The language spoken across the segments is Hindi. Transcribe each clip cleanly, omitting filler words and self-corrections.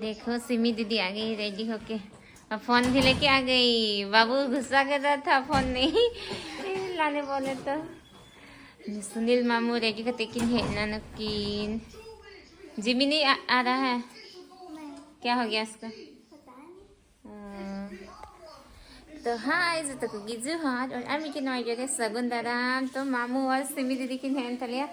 देखो सिमी दीदी आ गई रेडी होके। अब फोन भी लेके आ गई। बाबू गुस्सा कर रहा था फोन नहीं लाने बोले तो। सुनील मामू रेडी करते किन है ना नकीन। जिमी नहीं आ रहा है। क्या हो गया इसका? तो हाँ इसे तो गिजू हाथ और आमी की नॉइड जगह सगुन दाराम तो मामू और सिमी दीदी की हैन तलिया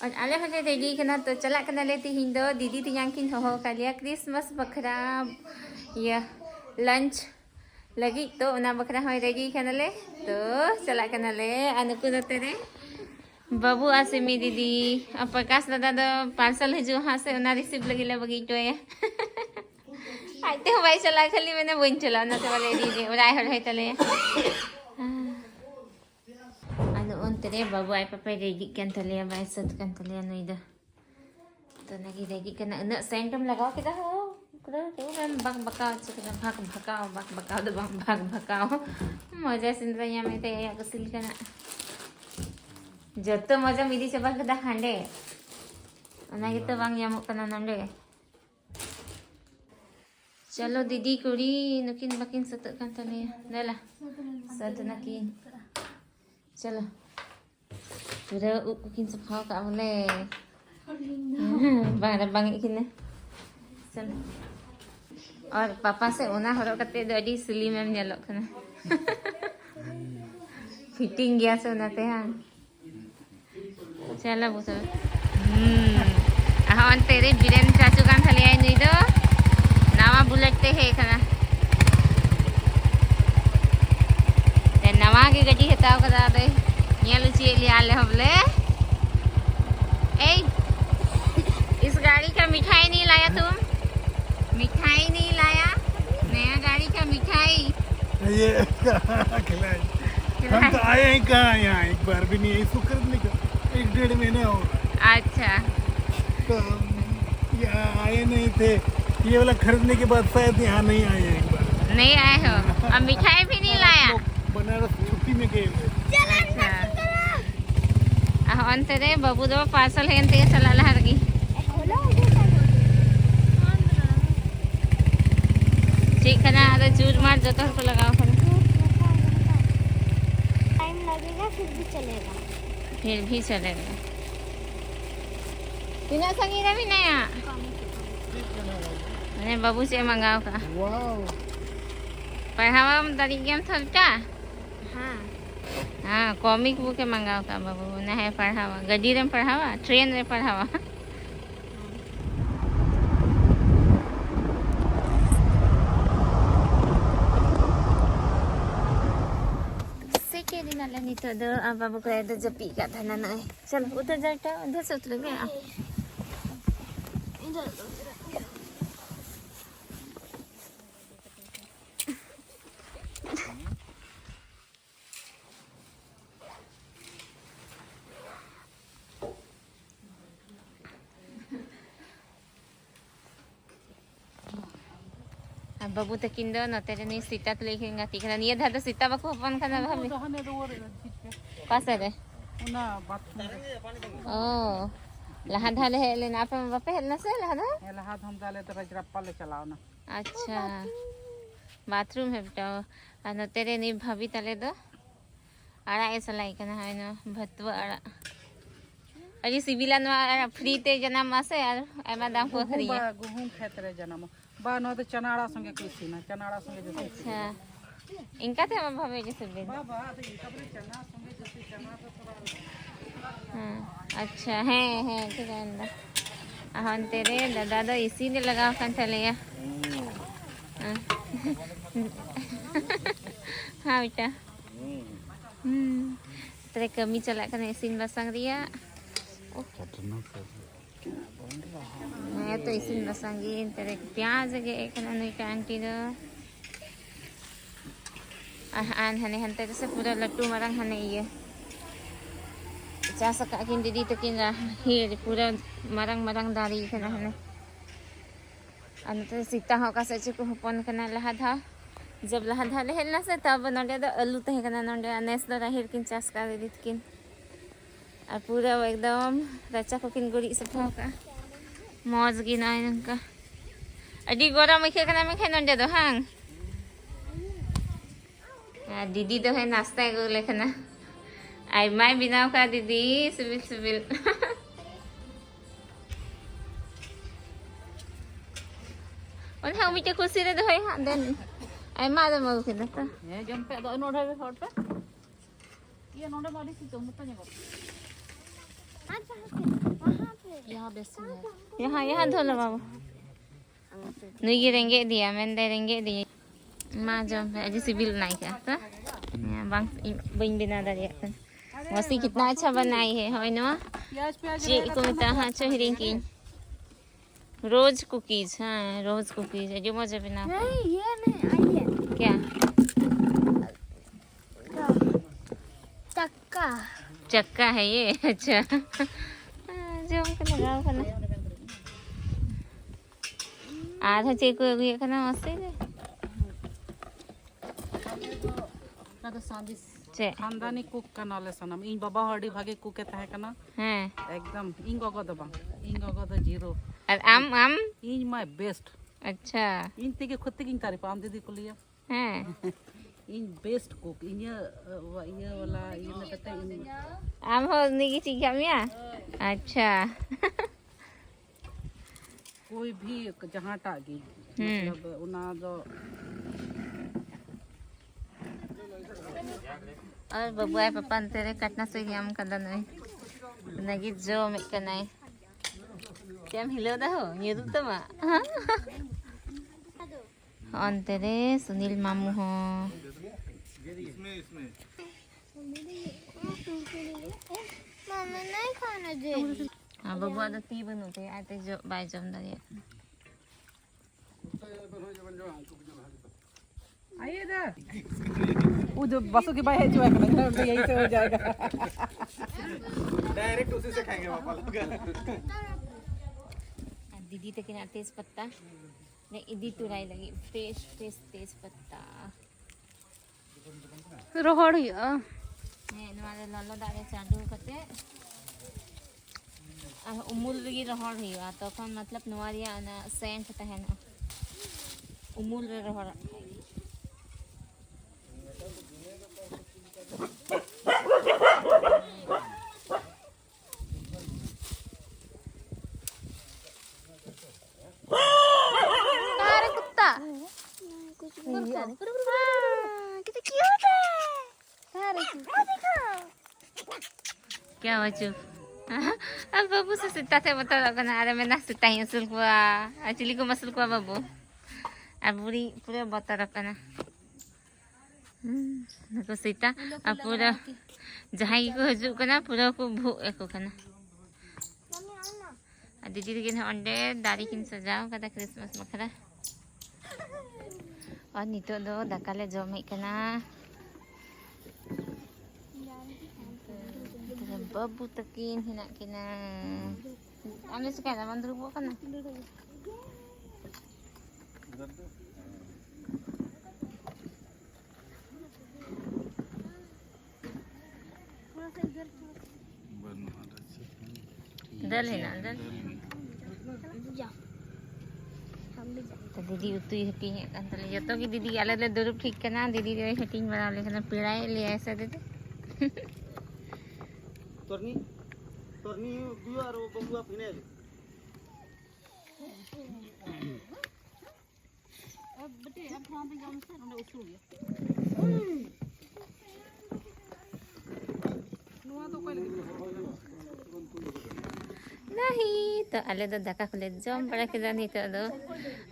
और आले हले रेडी करना तो चला करना लेती हिंदो दीदी तियांग किन हो कलिया क्रिसमस बखरा या लंच लगी तो उना बखरा हो रेडी करना ले तो चला करना ले अनुकूल तेरे बाबू आ सिमी दीदी अब प्रकाश दादा तो पार्सल है जो हाँ से उना रिसीव लगी ले बगी जो है आते हो भाई चला खाली मैंने बोल चला ना तो वाले दीदी और आए हो तले अनु उन तेरे बाबू आई पापा रेडी कर तले भाई सत कर तले नु इधर तो नगी रेडी करना न सेंटम लगाओ किधर हो किधर तो मैं बक बकाओ चिकन बक बकाओ तो बक बकाओ मजा सिंद्रा या में ते या कुसिल करना जब तो मजा मिली से बक दा खांडे ना ये तो वांग या मुकना नंडे चलो दीदी कुड़ी नकिन बकिन सतक kan tadi dah satu nakin चलो sudah ukin sepau kak boleh bang bang ikin चलो और पापा से ओना हरो कते दो अडी स्लिम एम nyalok kana फिटिंग गया से ओना ते हां चलो बुसो ahon तेरे बिरेन चाचू kan thali ai nui do नावा बुलेट ते है खाना ते नवा की गड्डी हटाओ करा दे ये लुची लिया ले हमले ए इस गाड़ी का मिठाई नहीं लाया तुम मिठाई नहीं लाया नया गाड़ी का मिठाई ये खिलाई हम तो आए हैं कहाँ यहाँ एक बार भी नहीं इसको करने का 1-1.5 महीने और अच्छा तो यहाँ आए नहीं थे ये वाला खरीदने के बाद शायद यहाँ नहीं आए हैं एक बार नहीं आए हो अब मिठाई भी नहीं लाया बनारस छुट्टी में गए अच्छा ahon tere babu do parcel hen te chala la hargi ठीक है ना अरे चूर मार जो तो लगाओ टाइम लगेगा फिर भी चलेगा बिना संगीता भी नया मैंने बाबू से मंगाओ का पढ़ावा तरी गेम थलता हाँ कॉमिक बुक मंगाओ का बाबू ना है पढ़ावा गड्डी रे पढ़ावा ट्रेन रे पढ़ावा दिन अल्लाह नी तो दो अब बाबू को इधर जपी का था ना चलो उधर जाटा उधर से उतर गया अब बाबू तो किंदो न तेरे नहीं सीता तो लेके गाती करना ये था तो सीता बाकू अपन करना भाभी पास है ना बात ओ लहा धाले है लेना पे बापे है ना से लहा हम डाले तो रजरप्पा ले चलाओ ना अच्छा बाथरूम है बेटा अन तेरे नहीं भाभी तले दो आड़ा ऐसा लाई करना है ना भत्व आड़ा अजी सिविला नो फ्री ते जना मासे यार एमा दाम को खरी है गुहुम खेतरे जना बा न तो चनाड़ा संगे कृषि ना चनाड़ा संगे जैसे अच्छा इनका थे हम भाभी जैसे बे बाबा तो ये कबरे चना संगे जैसे चना तो थोड़ा हां अच्छा है ठीक है अंदर ahon तेरे दादा दो इसी ने लगा kan चले ya हाँ बेटा तेरे कमी चला कर इसी बसंग रिया मैं तो इसी बसंगी तेरे प्याज के एक नहीं आंटी दो आन हने हन तेरे से पूरा लट्टू मरंग हने ये चासा का किन दीदी तो किन ही पूरा मरंग मरंग दारी करना हने अंत सीता हो का सच को हपन करना लहा था जब लहा था लेहलना से तब नोडे दो आलू तहे करना नोडे अनेस दो राहिर किन चास का दीदी किन और पूरा एकदम रचा को किन गुड़ी सफा का मौज गिना इनका अड़ी गोरा मिखे कना में खान नंदे दो हां दीदी तो है नाश्ता को लेखना आई माय बिनाव का दीदी सिबिल सिबिल और हम भी खुशी रे दोय हां देन आई मा दो मगु किना तो ये जम पे दो नोडे हट पे ये नोडे मारी सी तो मत नहीं यहाँ बेसिन है यहाँ यहाँ धो लो बाबू नुई रेंगे दिया मैंने रेंगे दिया माँ जम पे अजी सिबिल नाई का तो bang bing bina dari kan masih kita aja बनाई है होय ना जी को मिता हाँ चो हिरिंकिन रोज कुकीज हाँ रोज कुकीज जो मजा बिना नहीं ये नहीं आइए क्या चक्का चक्का है ये अच्छा जो हमको लगाओ करना आधा चेक हो गया करना मस्ती है ना तो सादिस चे खानदानी कुक कनाले सनम इन बाबा हडी भागे कुके तहे कना हाँ एकदम इन गगो दो बang इन गगो दो जीरो और आम इन माय बेस्ट अच्छा इन तेगे खुद तेगे इन तारीफ आम दीदी को लिया हाँ इन बेस्ट कुक इन ये वाला ये ना कहते इन आम हो निकी चीज़ क्या अच्छा कोई भी जहाँ टागी मतलब उना दो और बबुआ पापा तेरे कटना से हम कदन में नगी जो में कनाई क्या हिलो दा हो ये तो मा ऑन तेरे सुनील मामू हो मम्मी नहीं खाना दे हाँ बबुआ तो ती बनते आते जो बाय जम दे आइए इधर वो जो बसों की बाई है जो है ना यही से हो जाएगा डायरेक्ट उसी से खाएंगे पापा लोग दीदी तक ना तेज पत्ता नहीं इदी तुराई लगी फ्रेश फ्रेश तेज पत्ता रोहड़ या नहीं नवाले लल्लो दारे चालू करते उमुल लगी रोहड़ हुआ तो कौन मतलब नवारिया ना सेंट तहन उमुल रे रोहड़ अरे कुत्ता कितना क्यूट है अरे देखो क्या हुआ चुप अब बाबू से सीता थे बता लगा ना अरे मैं ना सीता ही असल को एक्चुअली को मसल को बाबू अब पूरी पूरे बता रखा ना को सीता अब पूरा जहाँ को हजू करना पूरा को भू एको करना दीदी लेकिन अंडे दारी किन सजाओ कदा क्रिसमस मखरा और नितो दो दकाले जमे करना बाबू तकिन हिना किना आमे से कहना मंदरू बो करना दल है ना दल तो दीदी उतुई हटी है कंतले जतो की दीदी आले ले दुरुप ठीक करना दीदी रे हटिंग बना ले करना पीड़ाए ले ऐसा दे दे तोरनी तोरनी दियो और बबुआ फिने अब बेटे अब हम भी जाम से उन्हें उछल गया नुआ तो कोई लगी नहीं तो आले दो दाका खुले जम बड़ा के जानी तो दो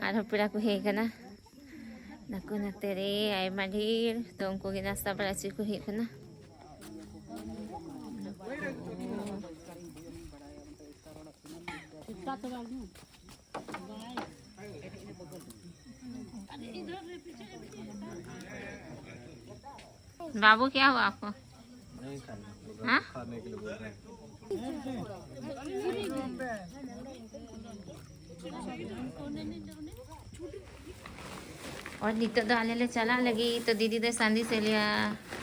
आरो पीड़ा को हे कना नको न तेरे आई माढीर तो उनको के नाश्ता बड़ा ची को हे कना इतना तो वाली हूँ बाबू क्या हुआ आपको नहीं खाना हाँ खाने के लिए बोल रहे हैं और नीतो तो आले ले चला लगी तो दीदी तो सांदी से लिया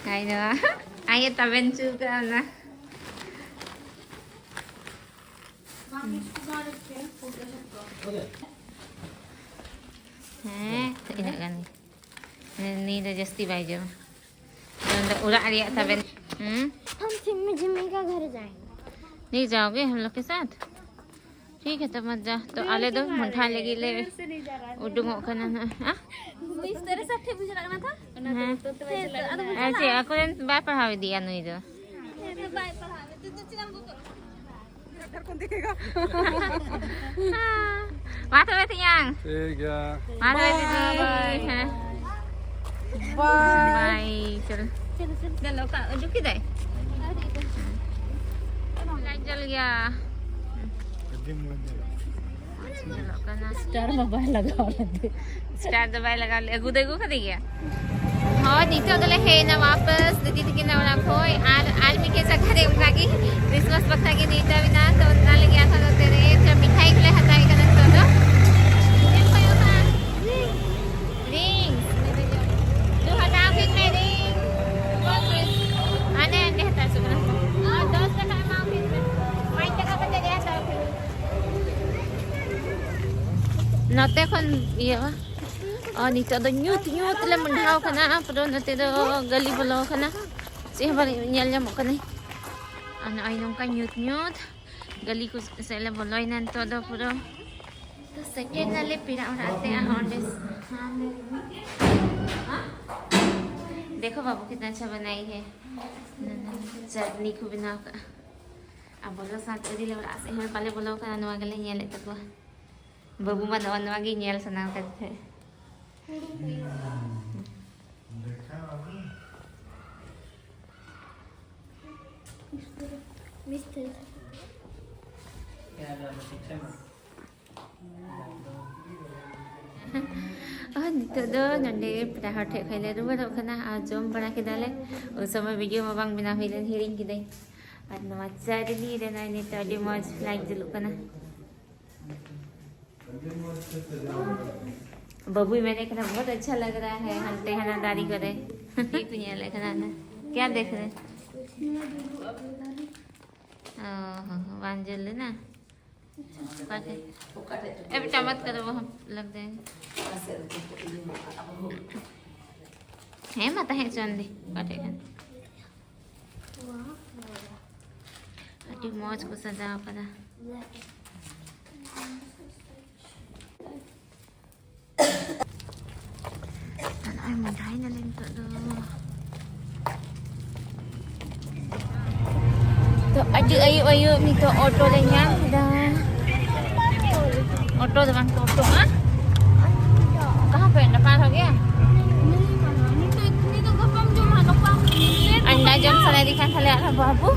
आई ना आइए तबेन चू करना Ina kan ni dah jasti baik je dan urak dia था बहन हम सिम्मी जिम्मी का घर जाएंगे नहीं जाओगे हम लोग के साथ ठीक है तब मत जा तो आले दो मुंठा लगी ले उडुंगो खाना ना हाँ इस तरह से ठे बुझला ना था ऐसे aku kan बाय पढ़ावे दिया नहीं जो बाय पढ़ावे तो चिराम को घर कौन देखेगा माथा बैठी yang ठीक है माथा बैठी हाँ बाय बाय चल dah lo kak ujuk kita light जल गया स्टार मोबाइल लगा लेते स्टार दबाई लगा ले गुदे देखो कदे गया हाँ नीचे उधर है ना वापस दीदी की ना वाला कोई आज भी कैसा करे उनका की क्रिसमस वक्त की नीचे भी ना तो ना ले गया था तो तेरे जब मिठाई के लिए हटाई करना तो रिंग तू हटाओ फिर मैं रिंग आने आने हटा सुना और दोस्त का टाइम आओ फिर माइक का बंदे गया था नते खन ये वा और नीचे तो न्यूट ले मंडाव खना परो नते तो गली बोलो खना से बारे nyel nyamuk kan ni ana ay nong ka न्यूट गली को से ले बोलो इन तो दो puro तो सेकंड वाले पिरा उड़ाते हैं हॉन्डेस देखो बाबू कितना अच्छा बनाई है चटनी को बना का अब बोलो साथ दी ले उड़ा से हम पहले बोलो का नवा गले nyel itu ko babu mah nawan lagi nyel senang kan mister nito do nande pada hot khaile ru ro kana a jom bana kidale o sama video ma bang bina hilen hiring kidai ad nama chari ni de nai ni tadi moj like dulu kana बबू मैंने कहा बहुत अच्छा लग रहा है हंसते हैं नादारी करे ये तो ये लेकर आना क्या देख रहे वांजल ना अब चमत करो वो हम लग जाएंगे है मत है चंदी काटेगा अटी मौज को सजाओ करा ay maghay na lang to do to ayo nito auto lang yan da auto depan auto ha कहाँ पे पार हो गया अंडा जम साले दिखान साले आ बाबू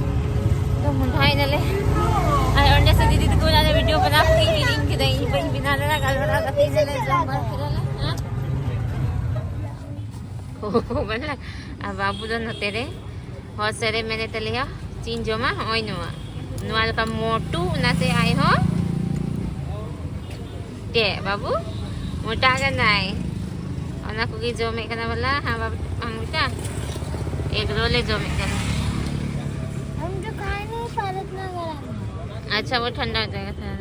तो मुंढाई नले ay और जैसे दीदी को ना वीडियो बना के लिंक दे इन बिना ना गलबड़ा करते नले जम फिरले बोला अब बाबू दोन होते रे बहुत सारे मैंने तो लिया चीन जमा ओय नुआ का मोटू ना से आए हो के बाबू मोटा का नहीं और ना कुकी जो में करना बोला हाँ बाबू हम क्या एक रोले जो में करना हम जो खाए नहीं पारत ना करा अच्छा वो ठंडा हो जाएगा थोड़ा